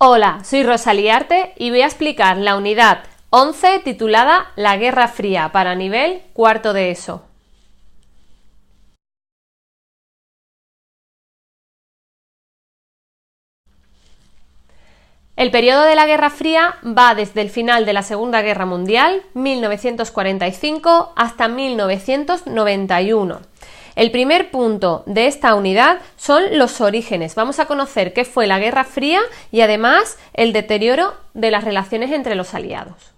Hola, soy Rosalía Arte y voy a explicar la unidad 11 titulada La Guerra Fría para nivel cuarto de ESO. El periodo de la Guerra Fría va desde el final de la Segunda Guerra Mundial, 1945, hasta 1991. El primer punto de esta unidad son los orígenes. Vamos a conocer qué fue la Guerra Fría y además el deterioro de las relaciones entre los aliados.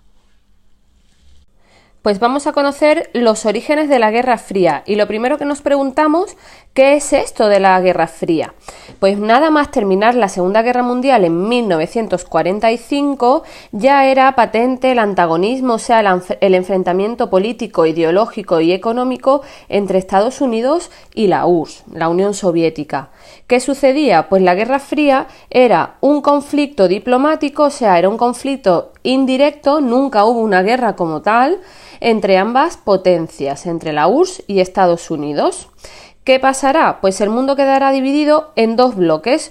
Pues vamos a conocer los orígenes de la Guerra Fría y lo primero que nos preguntamos, ¿qué es esto de la Guerra Fría? Pues nada más terminar la Segunda Guerra Mundial en 1945 ya era patente el antagonismo, o sea, el enfrentamiento político, ideológico y económico entre Estados Unidos y la URSS, la Unión Soviética. ¿Qué sucedía? Pues la Guerra Fría era un conflicto diplomático, o sea, era un conflicto indirecto, nunca hubo una guerra como tal, entre ambas potencias, entre la URSS y Estados Unidos. ¿Qué pasará? Pues el mundo quedará dividido en dos bloques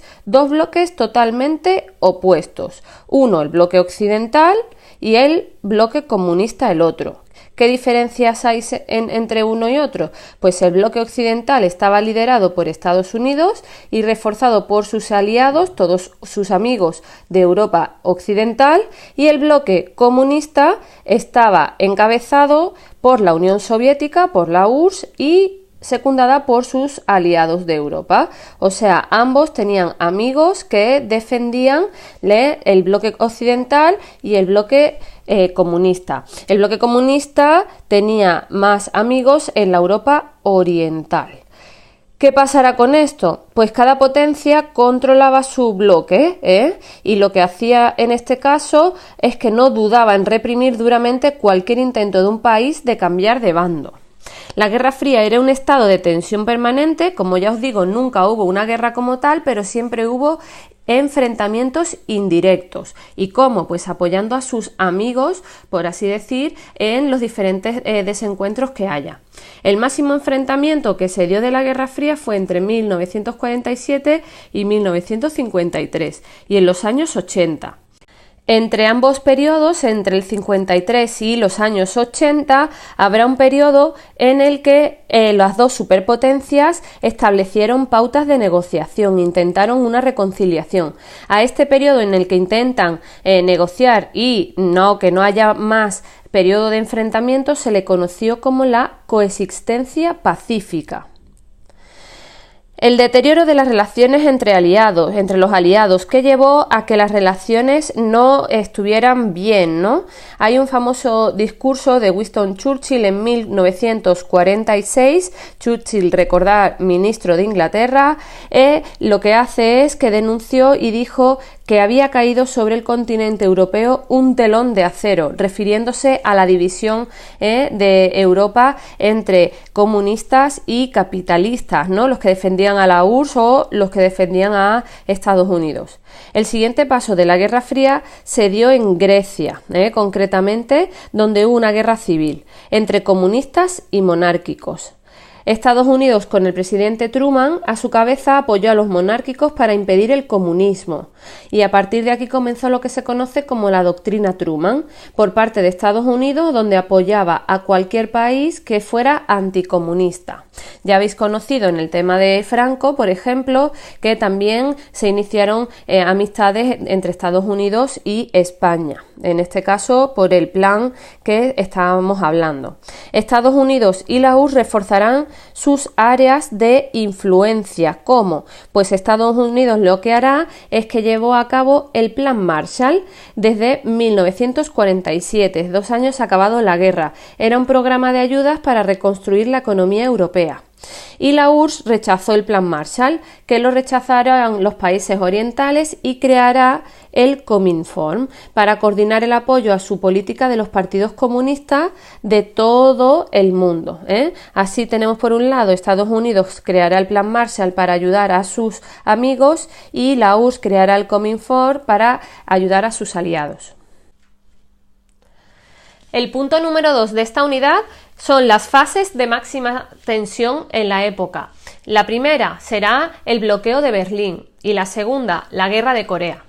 totalmente opuestos. Uno, el bloque occidental, y el bloque comunista, el otro. ¿Qué diferencias hay entre uno y otro? Pues el bloque occidental estaba liderado por Estados Unidos y reforzado por sus aliados, todos sus amigos de Europa Occidental, y el bloque comunista estaba encabezado por la Unión Soviética, por la URSS y secundada por sus aliados de Europa. O sea, ambos tenían amigos que defendían el bloque occidental y el bloque comunista. El bloque comunista tenía más amigos en la Europa oriental. ¿Qué pasará con esto? Pues cada potencia controlaba su bloque, y lo que hacía en este caso es que no dudaba en reprimir duramente cualquier intento de un país de cambiar de bando. La Guerra Fría era un estado de tensión permanente, como ya os digo, nunca hubo una guerra como tal, pero siempre hubo enfrentamientos indirectos. ¿Y cómo? Pues apoyando a sus amigos, por así decir, en los diferentes desencuentros que haya. El máximo enfrentamiento que se dio de la Guerra Fría fue entre 1947 y 1953 y en los años 80. Entre ambos periodos, entre el 53 y los años 80, habrá un periodo en el que las dos superpotencias establecieron pautas de negociación, intentaron una reconciliación. A este periodo en el que intentan negociar y que no haya más periodo de enfrentamiento se le conoció como la coexistencia pacífica. El deterioro de las relaciones entre los aliados, que llevó a que las relaciones no estuvieran bien, ¿no? Hay un famoso discurso de Winston Churchill en 1946, Churchill, recordar, ministro de Inglaterra, lo que hace es que denunció y dijo que había caído sobre el continente europeo un telón de acero, refiriéndose a la división de Europa entre comunistas y capitalistas, ¿no? Los que defendían a la URSS o los que defendían a Estados Unidos. El siguiente paso de la Guerra Fría se dio en Grecia, concretamente, donde hubo una guerra civil entre comunistas y monárquicos. Estados Unidos, con el presidente Truman a su cabeza, apoyó a los monárquicos para impedir el comunismo y a partir de aquí comenzó lo que se conoce como la doctrina Truman por parte de Estados Unidos, donde apoyaba a cualquier país que fuera anticomunista. Ya habéis conocido en el tema de Franco, por ejemplo, que también se iniciaron amistades entre Estados Unidos y España, en este caso por el plan que estábamos hablando. Estados Unidos y la URSS reforzarán sus áreas de influencia. ¿Cómo? Pues Estados Unidos lo que hará es que llevó a cabo el Plan Marshall desde 1947, 2 años acabado la guerra. Era un programa de ayudas para reconstruir la economía europea. Y la URSS rechazó el Plan Marshall, que lo rechazaron los países orientales y creará el Cominform para coordinar el apoyo a su política de los partidos comunistas de todo el mundo. Así tenemos por un lado Estados Unidos creará el Plan Marshall para ayudar a sus amigos y la URSS creará el Cominform para ayudar a sus aliados. El punto número 2 de esta unidad son las fases de máxima tensión en la época. La primera será el bloqueo de Berlín y la segunda, la guerra de Corea.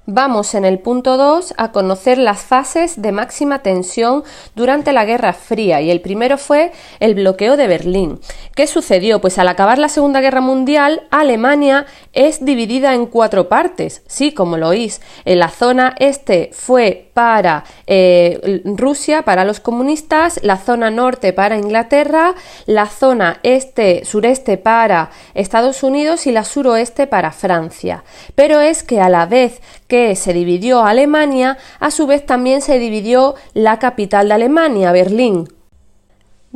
Vamos en el punto 2 a conocer las fases de máxima tensión durante la Guerra Fría y el primero fue el bloqueo de Berlín. ¿Qué sucedió? Pues al acabar la Segunda Guerra Mundial, Alemania es dividida en 4 partes. Sí, como lo oís, en la zona este fue para Rusia, para los comunistas, la zona norte para Inglaterra, la zona sureste para Estados Unidos y la suroeste para Francia. Pero es que a la vez que se dividió Alemania, a su vez también se dividió la capital de Alemania, Berlín.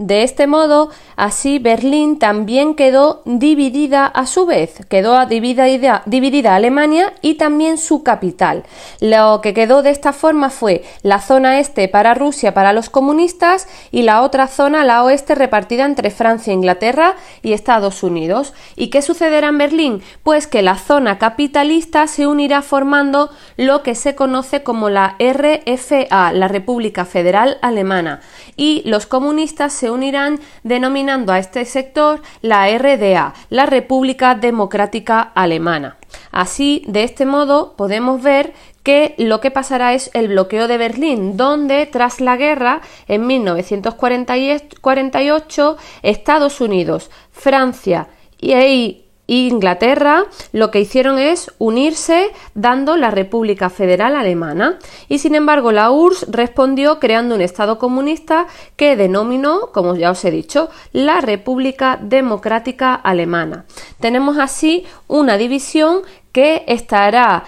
De este modo, así Berlín también quedó dividida a su vez, quedó dividida Alemania y también su capital. Lo que quedó de esta forma fue la zona este para Rusia, para los comunistas, y la otra zona, la oeste, repartida entre Francia, Inglaterra y Estados Unidos. ¿Y qué sucederá en Berlín? Pues que la zona capitalista se unirá formando lo que se conoce como la RFA, la República Federal Alemana, y los comunistas se unirán denominando a este sector la RDA, la República Democrática Alemana. Así, de este modo, podemos ver que lo que pasará es el bloqueo de Berlín, donde tras la guerra, en 1948, Estados Unidos, Francia y Inglaterra lo que hicieron es unirse dando la República Federal Alemana y sin embargo la URSS respondió creando un Estado comunista que denominó, como ya os he dicho, la República Democrática Alemana. Tenemos así una división que estará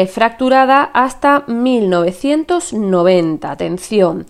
fracturada hasta 1990. Atención.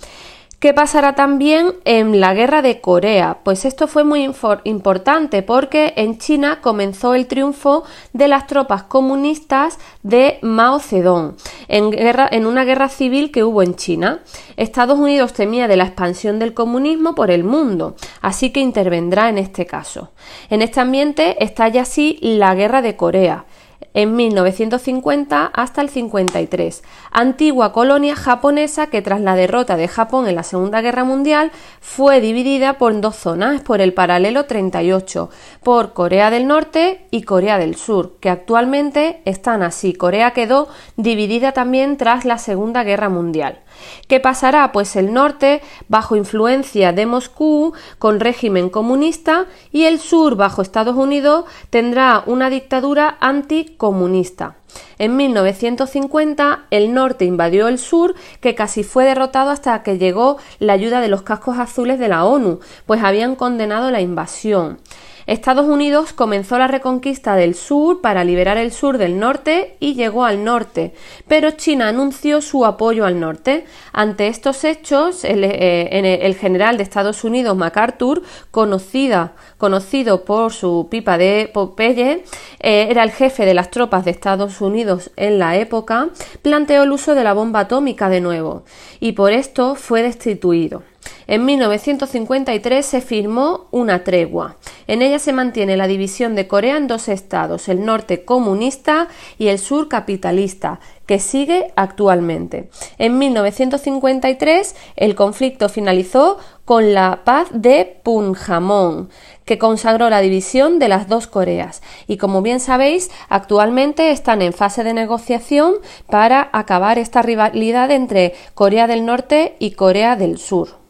¿Qué pasará también en la guerra de Corea? Pues esto fue muy importante porque en China comenzó el triunfo de las tropas comunistas de Mao Zedong en una guerra civil que hubo en China. Estados Unidos temía de la expansión del comunismo por el mundo, así que intervendrá en este caso. En este ambiente estalla así la guerra de Corea, en 1950 hasta el 53, antigua colonia japonesa que tras la derrota de Japón en la Segunda Guerra Mundial fue dividida por 2 zonas, por el paralelo 38, por Corea del Norte y Corea del Sur, que actualmente están así. Corea quedó dividida también tras la Segunda Guerra Mundial. ¿Qué pasará? Pues el norte bajo influencia de Moscú con régimen comunista y el sur bajo Estados Unidos tendrá una dictadura anticomunista. En 1950 el norte invadió el sur, que casi fue derrotado hasta que llegó la ayuda de los cascos azules de la ONU, pues habían condenado la invasión. Estados Unidos comenzó la reconquista del sur para liberar el sur del norte y llegó al norte, pero China anunció su apoyo al norte. Ante estos hechos, el general de Estados Unidos, MacArthur, conocido por su pipa de Popeye, era el jefe de las tropas de Estados Unidos en la época, planteó el uso de la bomba atómica de nuevo y por esto fue destituido. En 1953 se firmó una tregua. En ella se mantiene la división de Corea en 2 estados, el norte comunista y el sur capitalista, que sigue actualmente. En 1953 el conflicto finalizó con la paz de Punjamón, que consagró la división de las 2 Coreas y, como bien sabéis, actualmente están en fase de negociación para acabar esta rivalidad entre Corea del Norte y Corea del Sur.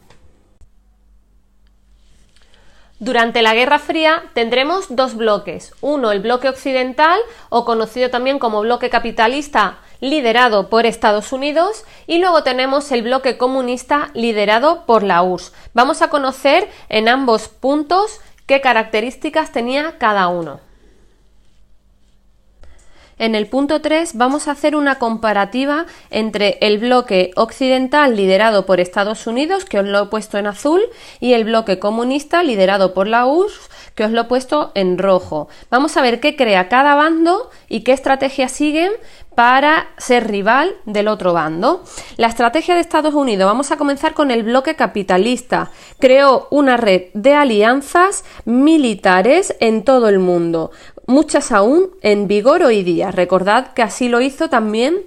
Durante la Guerra Fría tendremos 2 bloques, uno el bloque occidental o conocido también como bloque capitalista liderado por Estados Unidos y luego tenemos el bloque comunista liderado por la URSS. Vamos a conocer en ambos puntos qué características tenía cada uno. En el punto 3 vamos a hacer una comparativa entre el bloque occidental liderado por Estados Unidos, que os lo he puesto en azul, y el bloque comunista liderado por la URSS, que os lo he puesto en rojo. Vamos a ver qué crea cada bando y qué estrategia siguen para ser rival del otro bando. La estrategia de Estados Unidos, vamos a comenzar con el bloque capitalista. Creó una red de alianzas militares en todo el mundo, muchas aún en vigor hoy día. Recordad que así lo hizo también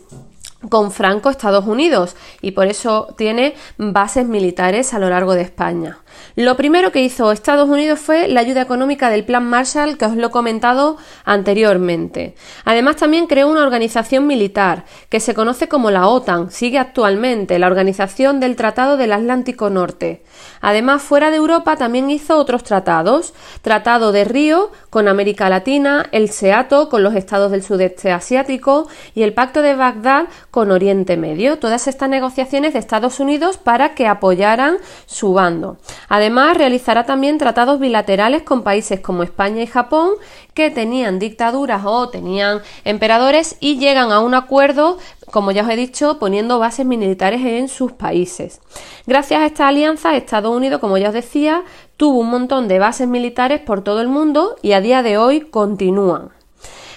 con Franco Estados Unidos y por eso tiene bases militares a lo largo de España. Lo primero que hizo Estados Unidos fue la ayuda económica del Plan Marshall, que os lo he comentado anteriormente. Además, también creó una organización militar que se conoce como la OTAN, sigue actualmente, la Organización del Tratado del Atlántico Norte. Además, fuera de Europa también hizo otros tratados: Tratado de Río con América Latina, el SEATO con los estados del sudeste asiático y el Pacto de Bagdad con Oriente Medio. Todas estas negociaciones de Estados Unidos para que apoyaran su bando. Además, realizará también tratados bilaterales con países como España y Japón, que tenían dictaduras o tenían emperadores, y llegan a un acuerdo, como ya os he dicho, poniendo bases militares en sus países. Gracias a esta alianza, Estados Unidos, como ya os decía, tuvo un montón de bases militares por todo el mundo y a día de hoy continúan.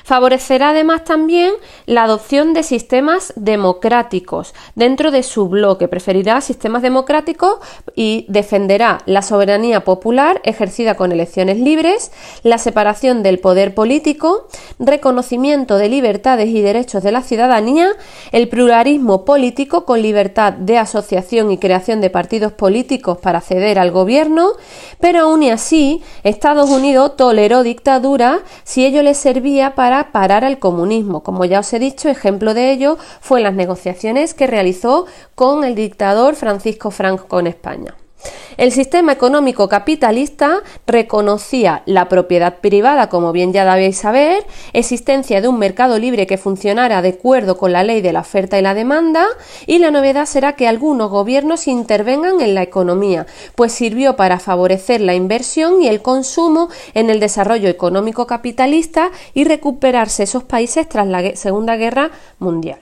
Favorecerá además también la adopción de sistemas democráticos dentro de su bloque. Preferirá sistemas democráticos y defenderá la soberanía popular ejercida con elecciones libres, la separación del poder político, reconocimiento de libertades y derechos de la ciudadanía, el pluralismo político con libertad de asociación y creación de partidos políticos para acceder al gobierno, pero aún y así Estados Unidos toleró dictaduras si ello les servía para parar al comunismo. Como ya os he dicho, ejemplo de ello fue en las negociaciones que realizó con el dictador Francisco Franco en España. El sistema económico capitalista reconocía la propiedad privada, como bien ya debéis saber, existencia de un mercado libre que funcionara de acuerdo con la ley de la oferta y la demanda, y la novedad será que algunos gobiernos intervengan en la economía, pues sirvió para favorecer la inversión y el consumo en el desarrollo económico capitalista y recuperarse esos países tras la Segunda Guerra Mundial.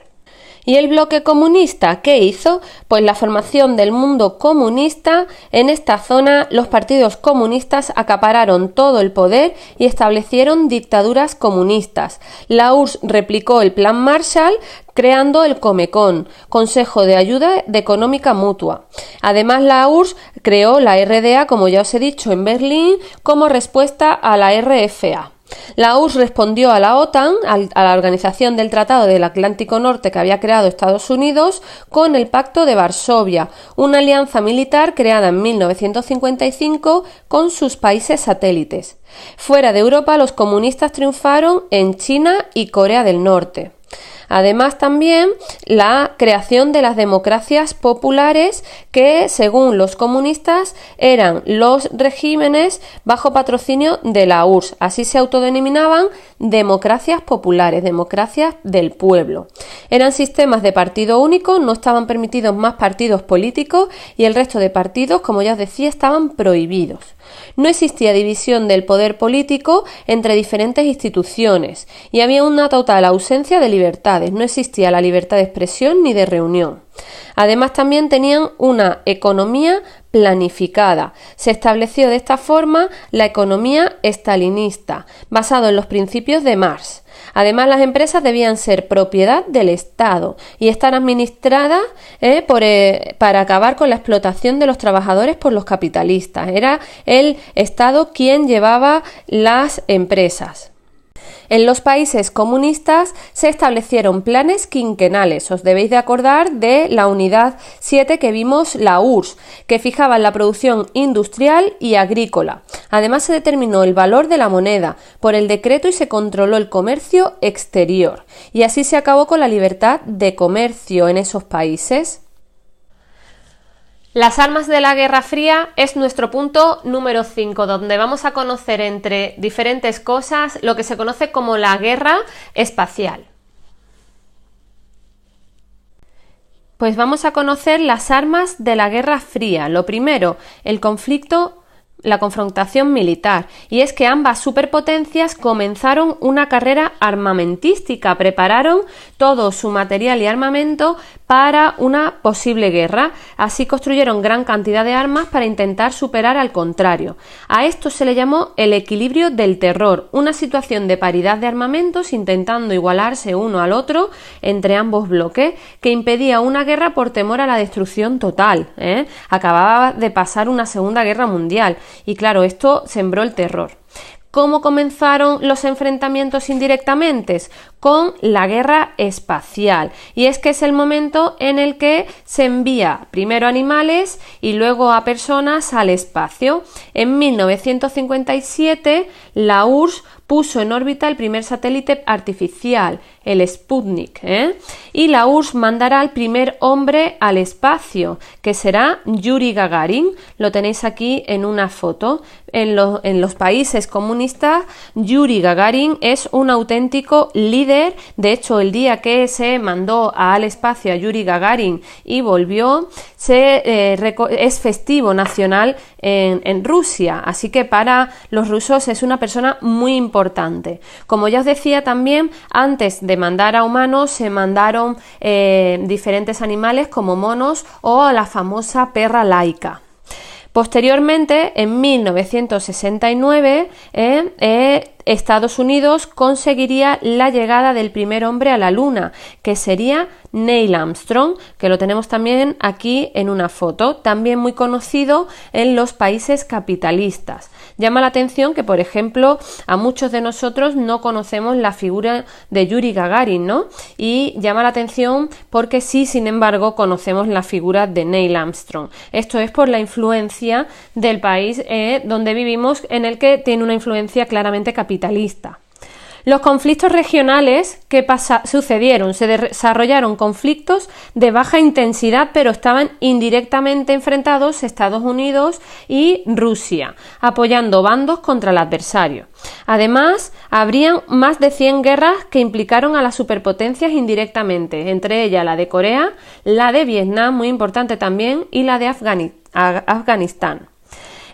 ¿Y el bloque comunista qué hizo? Pues la formación del mundo comunista. En esta zona los partidos comunistas acapararon todo el poder y establecieron dictaduras comunistas. La URSS replicó el Plan Marshall, creando el Comecon, Consejo de Ayuda Económica Mutua. Además, la URSS creó la RDA, como ya os he dicho, en Berlín, como respuesta a la RFA. La URSS respondió a la OTAN, a la Organización del Tratado del Atlántico Norte que había creado Estados Unidos, con el Pacto de Varsovia, una alianza militar creada en 1955 con sus países satélites. Fuera de Europa, los comunistas triunfaron en China y Corea del Norte. Además, también la creación de las democracias populares, que según los comunistas eran los regímenes bajo patrocinio de la URSS. Así se autodenominaban democracias populares, democracias del pueblo. Eran sistemas de partido único, no estaban permitidos más partidos políticos y el resto de partidos, como ya os decía, estaban prohibidos. No existía división del poder político entre diferentes instituciones y había una total ausencia de libertades. No existía la libertad de expresión ni de reunión. Además, también tenían una economía planificada. Se estableció de esta forma la economía estalinista, basado en los principios de Marx. Además, las empresas debían ser propiedad del Estado y estar administradas para acabar con la explotación de los trabajadores por los capitalistas. Era el Estado quien llevaba las empresas. En los países comunistas se establecieron planes quinquenales. Os debéis de acordar de la unidad 7 que vimos, la URSS, que fijaban la producción industrial y agrícola. Además, se determinó el valor de la moneda por el decreto y se controló el comercio exterior. Y así se acabó con la libertad de comercio en esos países. Las armas de la Guerra Fría es nuestro punto número 5, donde vamos a conocer, entre diferentes cosas, lo que se conoce como la guerra espacial. Pues vamos a conocer las armas de la Guerra Fría. Lo primero, el conflicto, la confrontación militar, y es que ambas superpotencias comenzaron una carrera armamentística, prepararon todo su material y armamento para una posible guerra. Así construyeron gran cantidad de armas para intentar superar al contrario. A esto se le llamó el equilibrio del terror, una situación de paridad de armamentos intentando igualarse uno al otro entre ambos bloques, que impedía una guerra por temor a la destrucción total. Acababa de pasar una Segunda Guerra Mundial y claro, esto sembró el terror. ¿Cómo comenzaron los enfrentamientos indirectamente? Con la guerra espacial. Y es que es el momento en el que se envía primero animales y luego a personas al espacio. En 1957, la URSS puso en órbita el primer satélite artificial, el Sputnik, y la URSS mandará al primer hombre al espacio, que será Yuri Gagarin. Lo tenéis aquí en una foto. En los países comunistas, Yuri Gagarin es un auténtico líder. De hecho, el día que se mandó al espacio a Yuri Gagarin y volvió, es festivo nacional en Rusia. Así que para los rusos es una persona muy importante. Como ya os decía también, antes de mandar a humanos se mandaron diferentes animales como monos o la famosa perra laica. Posteriormente, en 1969, Estados Unidos conseguiría la llegada del primer hombre a la Luna, que sería Neil Armstrong, que lo tenemos también aquí en una foto, también muy conocido en los países capitalistas. Llama la atención que, por ejemplo, a muchos de nosotros no conocemos la figura de Yuri Gagarin, ¿no? Y llama la atención porque sí, sin embargo, conocemos la figura de Neil Armstrong. Esto es por la influencia del país donde vivimos, en el que tiene una influencia claramente capitalista. Los conflictos regionales que sucedieron, se desarrollaron conflictos de baja intensidad, pero estaban indirectamente enfrentados Estados Unidos y Rusia, apoyando bandos contra el adversario. Además, habrían más de 100 guerras que implicaron a las superpotencias indirectamente, entre ellas la de Corea, la de Vietnam, muy importante también, y la de Afganistán.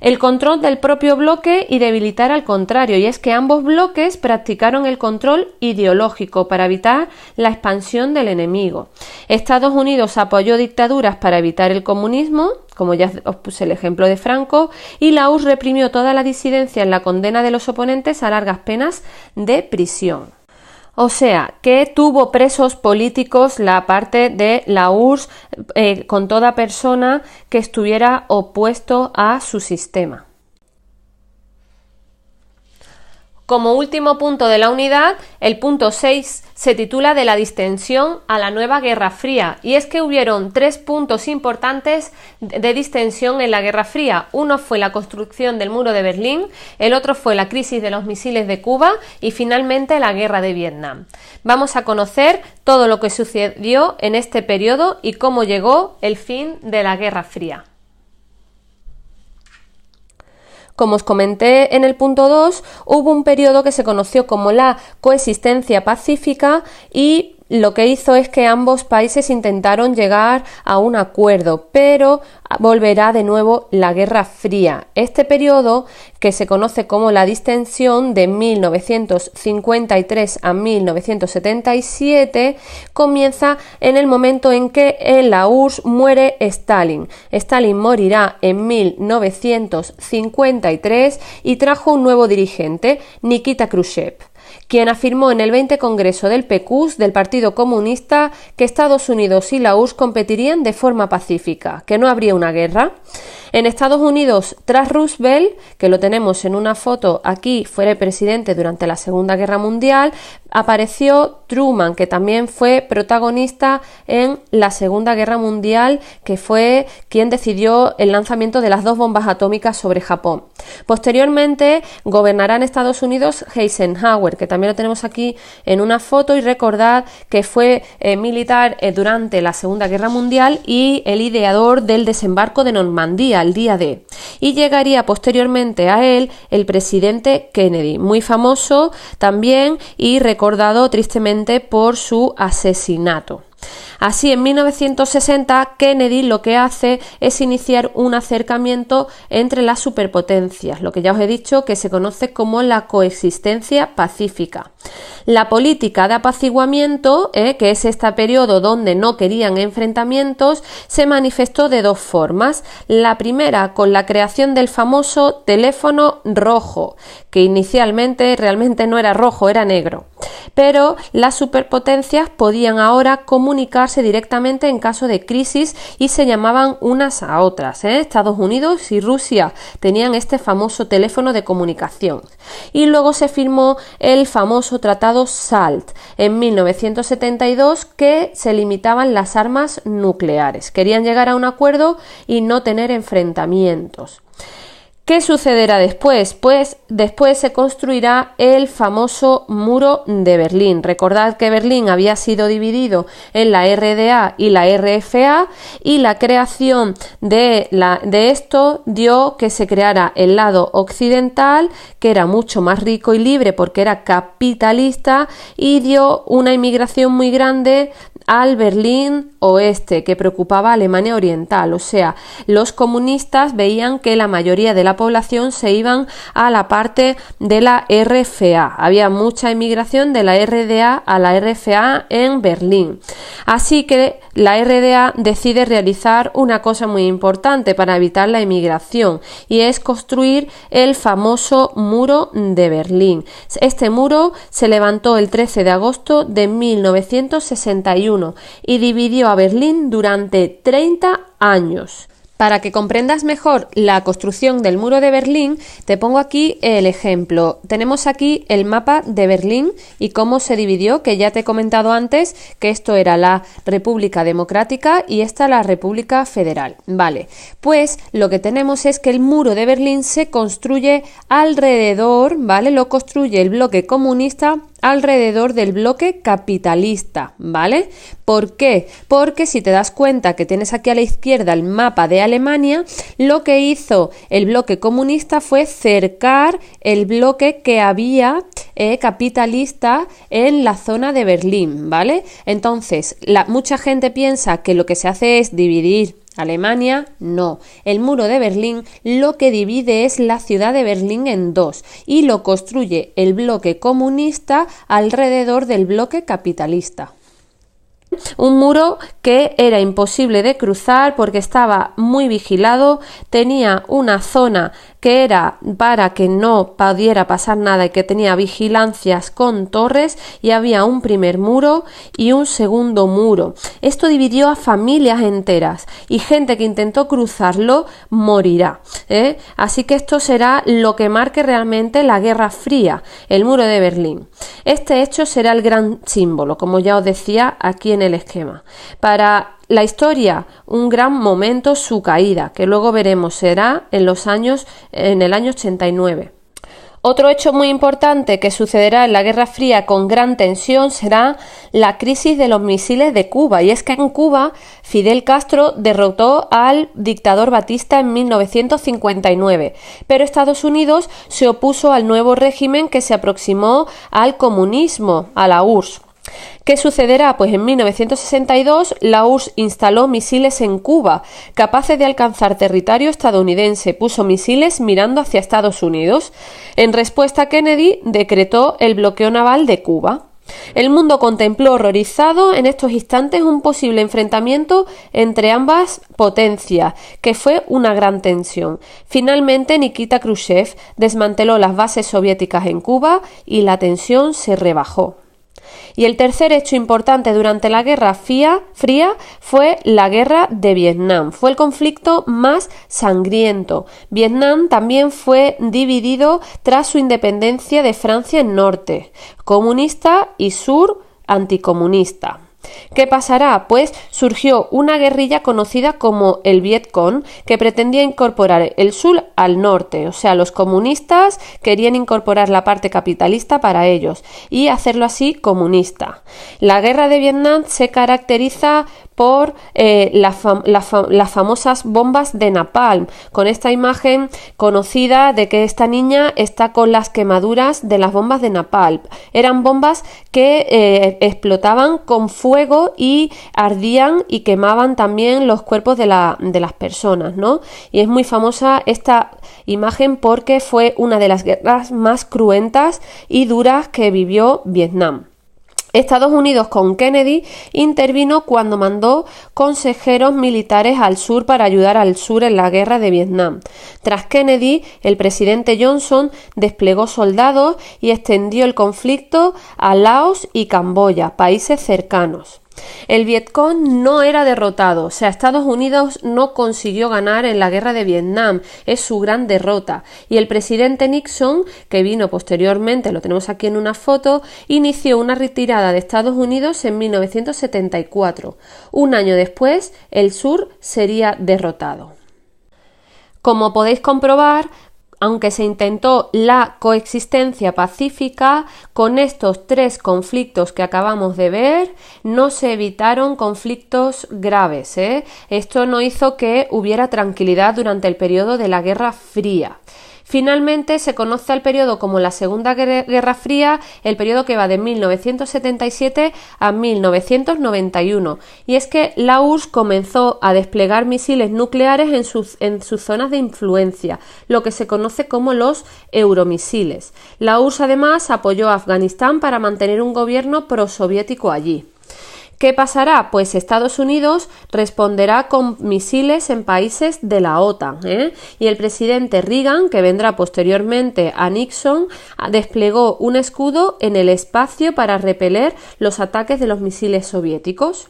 El control del propio bloque y debilitar al contrario, y es que ambos bloques practicaron el control ideológico para evitar la expansión del enemigo. Estados Unidos apoyó dictaduras para evitar el comunismo, como ya os puse el ejemplo de Franco, y la URSS reprimió toda la disidencia en la condena de los oponentes a largas penas de prisión. O sea, que tuvo presos políticos la parte de la URSS con toda persona que estuviera opuesto a su sistema. Como último punto de la unidad, el punto 6 se titula de la distensión a la nueva Guerra Fría, y es que hubieron 3 puntos importantes de distensión en la Guerra Fría. Uno fue la construcción del muro de Berlín, el otro fue la crisis de los misiles de Cuba y finalmente la Guerra de Vietnam. Vamos a conocer todo lo que sucedió en este periodo y cómo llegó el fin de la Guerra Fría. Como os comenté en el punto 2, hubo un periodo que se conoció como la coexistencia pacífica y lo que hizo es que ambos países intentaron llegar a un acuerdo, pero volverá de nuevo la Guerra Fría. Este periodo, que se conoce como la distensión de 1953 a 1977, comienza en el momento en que en la URSS muere Stalin. Stalin morirá en 1953 y trajo un nuevo dirigente, Nikita Khrushchev, quien afirmó en el 20 Congreso del PQS del Partido Comunista que Estados Unidos y la URSS competirían de forma pacífica, que no habría una guerra. En Estados Unidos, tras Roosevelt, que lo tenemos en una foto aquí, fue presidente durante la Segunda Guerra Mundial, apareció Truman, que también fue protagonista en la Segunda Guerra Mundial, que fue quien decidió el lanzamiento de las 2 bombas atómicas sobre Japón. Posteriormente, gobernará en Estados Unidos Eisenhower, que también lo tenemos aquí en una foto, y recordad que fue militar durante la Segunda Guerra Mundial y el ideador del desembarco de Normandía, el día D. Y llegaría posteriormente a él el presidente Kennedy, muy famoso también y recordado tristemente por su asesinato. Así, en 1960, Kennedy lo que hace es iniciar un acercamiento entre las superpotencias, lo que ya os he dicho que se conoce como la coexistencia pacífica. La política de apaciguamiento, que es este periodo donde no querían enfrentamientos, se manifestó de 2 formas. La primera, con la creación del famoso teléfono rojo, que inicialmente realmente no era rojo, era negro. Pero las superpotencias podían ahora comunicarse comunicarse directamente en caso de crisis y se llamaban unas a otras. Estados Unidos y Rusia tenían este famoso teléfono de comunicación. Y luego se firmó el famoso Tratado SALT en 1972, que se limitaban las armas nucleares. Querían llegar a un acuerdo y no tener enfrentamientos. ¿Qué sucederá después? Pues después se construirá el famoso muro de Berlín. Recordad que Berlín había sido dividido en la RDA y la RFA, y la creación de esto dio que se creara el lado occidental, que era mucho más rico y libre porque era capitalista, y dio una inmigración muy grande al Berlín oeste, que preocupaba a Alemania Oriental. O sea, los comunistas veían que la mayoría de la población se iban a la parte de la RFA. Había mucha inmigración de la RDA a la RFA en Berlín. Así que la RDA decide realizar una cosa muy importante para evitar la inmigración, y es construir el famoso muro de Berlín. Este muro se levantó el 13 de agosto de 1961 y dividió a Berlín durante 30 años. Para que comprendas mejor la construcción del muro de Berlín, te pongo aquí el ejemplo. Tenemos aquí el mapa de Berlín y cómo se dividió, que ya te he comentado antes que esto era la República Democrática y esta la República Federal. Vale, pues lo que tenemos es que el muro de Berlín se construye alrededor, ¿vale? Lo construye el bloque comunista alrededor del bloque capitalista, ¿vale? ¿Por qué? Porque si te das cuenta que tienes aquí a la izquierda el mapa de Alemania, lo que hizo el bloque comunista fue cercar el bloque que había capitalista en la zona de Berlín, ¿vale? Entonces, mucha gente piensa que lo que se hace es dividir Alemania. No, el muro de Berlín lo que divide es la ciudad de Berlín en dos, y lo construye el bloque comunista alrededor del bloque capitalista. Un muro que era imposible de cruzar porque estaba muy vigilado, tenía una zona que era para que no pudiera pasar nada y que tenía vigilancias con torres, y había un primer muro y un segundo muro. Esto dividió a familias enteras y gente que intentó cruzarlo morirá, Así que esto será lo que marque realmente la Guerra Fría, el muro de Berlín. Este hecho será el gran símbolo, como ya os decía aquí en el esquema. Para la historia, un gran momento, su caída, que luego veremos será en el año 89. Otro hecho muy importante que sucederá en la Guerra Fría con gran tensión será la crisis de los misiles de Cuba, y es que en Cuba Fidel Castro derrotó al dictador Batista en 1959, pero Estados Unidos se opuso al nuevo régimen que se aproximó al comunismo, a la URSS. ¿Qué sucederá? Pues en 1962 la URSS instaló misiles en Cuba, capaces de alcanzar territorio estadounidense. Puso misiles mirando hacia Estados Unidos. En respuesta, Kennedy decretó el bloqueo naval de Cuba. El mundo contempló horrorizado en estos instantes un posible enfrentamiento entre ambas potencias, que fue una gran tensión. Finalmente, Nikita Khrushchev desmanteló las bases soviéticas en Cuba y la tensión se rebajó. Y el tercer hecho importante durante la Guerra Fría fue la Guerra de Vietnam. Fue el conflicto más sangriento. Vietnam también fue dividido tras su independencia de Francia en norte, comunista, y sur, anticomunista. ¿Qué pasará? Pues surgió una guerrilla conocida como el Vietcong, que pretendía incorporar el sur al norte. O sea, los comunistas querían incorporar la parte capitalista para ellos y hacerlo así comunista. La guerra de Vietnam se caracteriza por las famosas bombas de napalm, con esta imagen conocida de que esta niña está con las quemaduras de las bombas de napalm. Eran bombas que explotaban con fuego y ardían y quemaban también los cuerpos de las personas, ¿no? Y es muy famosa esta imagen porque fue una de las guerras más cruentas y duras que vivió Vietnam. Estados Unidos con Kennedy intervino cuando mandó consejeros militares al sur para ayudar al sur en la guerra de Vietnam. Tras Kennedy, el presidente Johnson desplegó soldados y extendió el conflicto a Laos y Camboya, países cercanos. El Vietcong no era derrotado, o sea, Estados Unidos no consiguió ganar en la guerra de Vietnam, es su gran derrota. Y el presidente Nixon, que vino posteriormente, lo tenemos aquí en una foto, inició una retirada de Estados Unidos en 1974. Un año después, el sur sería derrotado. Como podéis comprobar, aunque se intentó la coexistencia pacífica, con estos tres conflictos que acabamos de ver, no se evitaron conflictos graves, Esto no hizo que hubiera tranquilidad durante el periodo de la Guerra Fría. Finalmente se conoce al periodo como la Segunda Guerra Fría, el periodo que va de 1977 a 1991, y es que la URSS comenzó a desplegar misiles nucleares en sus zonas de influencia, lo que se conoce como los euromisiles. La URSS además apoyó a Afganistán para mantener un gobierno prosoviético allí. ¿Qué pasará? Pues Estados Unidos responderá con misiles en países de la OTAN, Y el presidente Reagan, que vendrá posteriormente a Nixon, desplegó un escudo en el espacio para repeler los ataques de los misiles soviéticos.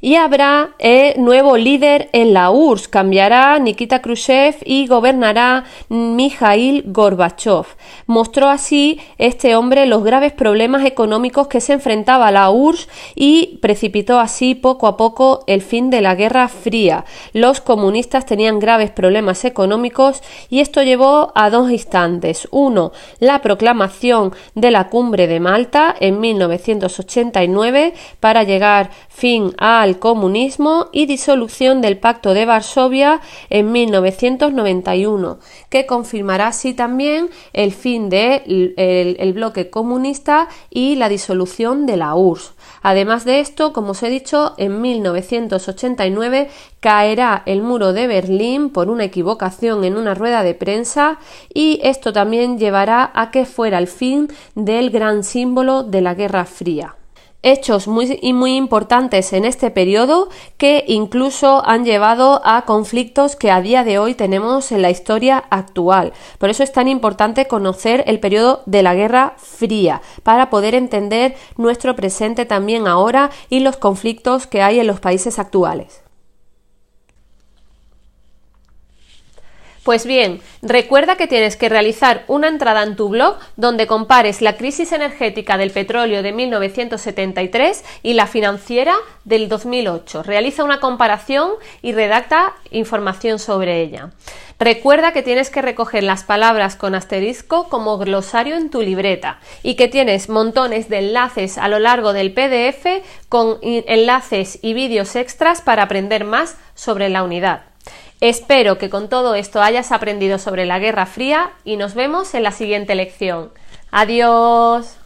Y habrá nuevo líder en la URSS, cambiará Nikita Khrushchev y gobernará Mikhail Gorbachev. Mostró así este hombre los graves problemas económicos que se enfrentaba la URSS y precipitó así poco a poco el fin de la Guerra Fría. Los comunistas tenían graves problemas económicos y esto llevó a dos instantes. Uno, la proclamación de la Cumbre de Malta en 1989 para llegar fin al comunismo y disolución del Pacto de Varsovia en 1991, que confirmará así también el fin del bloque comunista y la disolución de la URSS. Además de esto, como os he dicho, en 1989 caerá el muro de Berlín por una equivocación en una rueda de prensa y esto también llevará a que fuera el fin del gran símbolo de la Guerra Fría. Hechos muy importantes en este periodo que incluso han llevado a conflictos que a día de hoy tenemos en la historia actual. Por eso es tan importante conocer el periodo de la Guerra Fría para poder entender nuestro presente también ahora y los conflictos que hay en los países actuales. Pues bien, recuerda que tienes que realizar una entrada en tu blog donde compares la crisis energética del petróleo de 1973 y la financiera del 2008. Realiza una comparación y redacta información sobre ella. Recuerda que tienes que recoger las palabras con asterisco como glosario en tu libreta y que tienes montones de enlaces a lo largo del PDF con enlaces y vídeos extras para aprender más sobre la unidad. Espero que con todo esto hayas aprendido sobre la Guerra Fría y nos vemos en la siguiente lección. ¡Adiós!